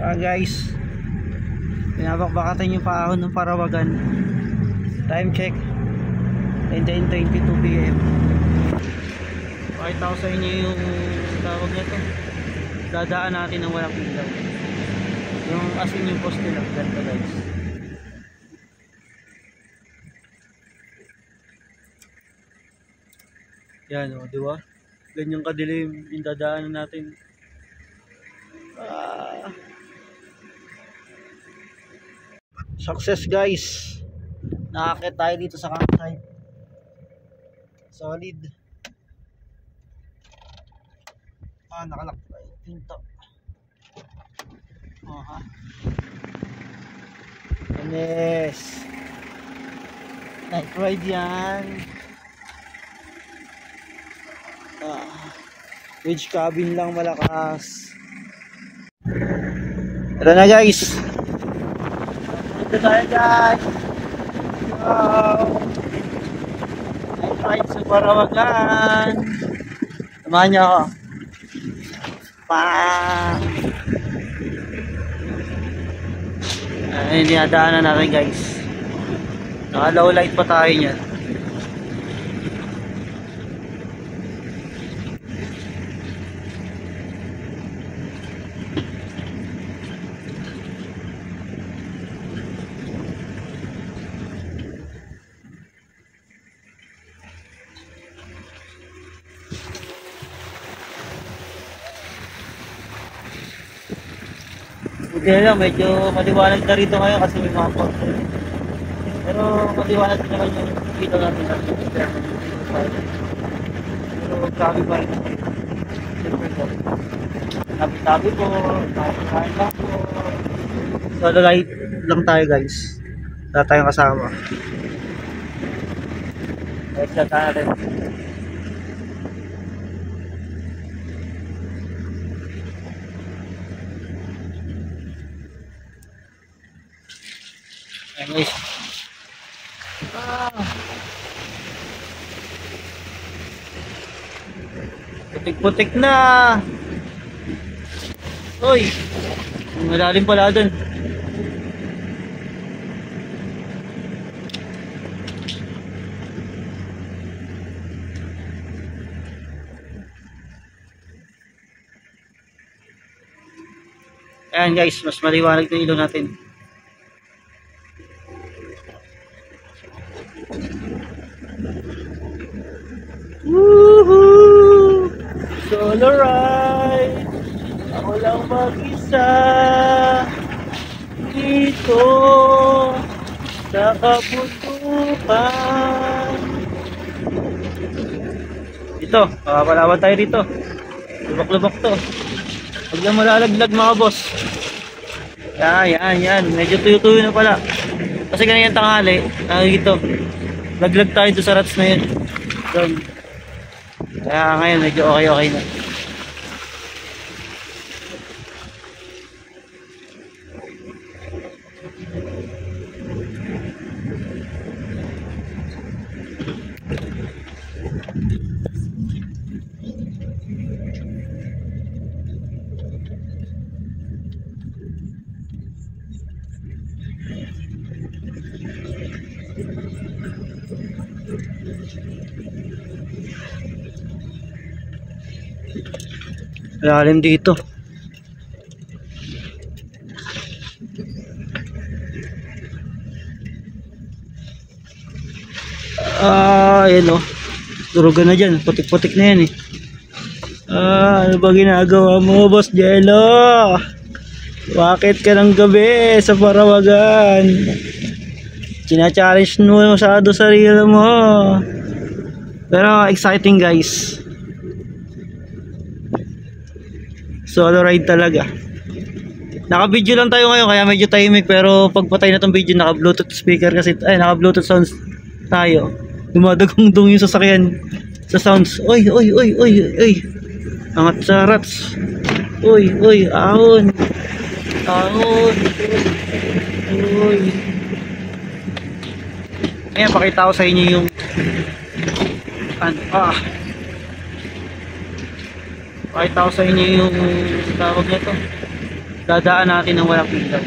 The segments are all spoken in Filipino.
Guys, pinabakbakatan yung paahon ng Parawagan. Time check 10:22 PM. Pakita ko sa inyo yung tawag nito, dadaan natin ng walang ilaw, yung asin yung poste lang. Ganito guys, yan o, diba? Ganyang kadilim yung dadaanan natin. Success guys, nakakit tayo dito sa campsite. Solid. Nakalak tayo pinto. Yes, night ride yan. Ridge cabin lang malakas. Ito na guys, ito tayo guys. Wow, night ride sa Parawagan. Samahan niyo ako. Ayun, dinadaanan natin guys. Naka low light pa tayo niyan. Buti lang, medyo maliwanag na rito ngayon kasi may mga photo. Pero maliwanag naman yung dito natin sa pero grabe pa rin. Tabi-tabi po, kain lang po. Solo light lang tayo guys. Wala tayong kasama. Extra tayo rin. Anyways, putik-putik na. Uy, malalim pala dun. Ayan guys, mas maliwanag na ilaw natin. Woohoo! Solo ride! Ako lang mag-isa dito sa kabundukan. Dito, makapalawan tayo dito. Lubak-lubak to. Huwag lang malalaglag mga boss. Yan. Medyo tuyo-tuyo na pala. Kasi ganyan tanghali. Dito. Laglag tayo doon sa rats na yun. Doon. Kaya ngayon medyo okay na. Lalim dito. Ayan o. Durugan na dyan. Putik-putik na yan eh. Ano ba ginagawa mo, Boss Jello? Bakit ka ng gabi sa Parawagan? China-challenge mo masyado sarili mo. Pero exciting guys. Solo ride talaga. Naka-video lang tayo ngayon kaya medyo tahimik, pero pagpatay na tong video naka-bluetooth speaker kasi naka-bluetooth sounds tayo. Dumadagong-dung yung sasakyan sa sounds. Oy. Angat sa rats. Oy, ahon. Oy. Ngayon pakita ko sa inyo yung pakita ko sa inyo yung tawag nito, Dadaan natin ng walang ilaw.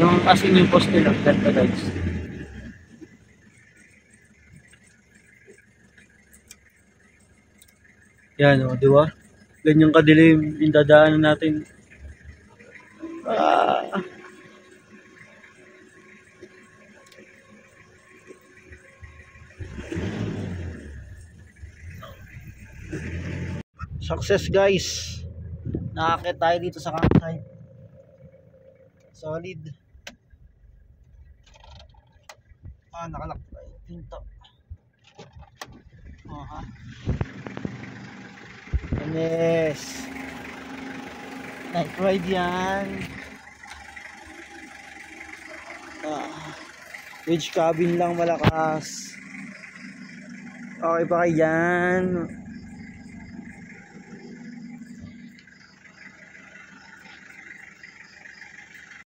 Yung as in yung poste lang, ganda guys. Yan o, di ba? Ganyang kadilim yung dadaanan natin. Ah. Success guys. Nakakit tayo dito sa campsite. Solid. Nakalak tayo. Pinto. Aha. Yes. Night ride yan. Which cabin lang malakas. Okay pa kayo yan.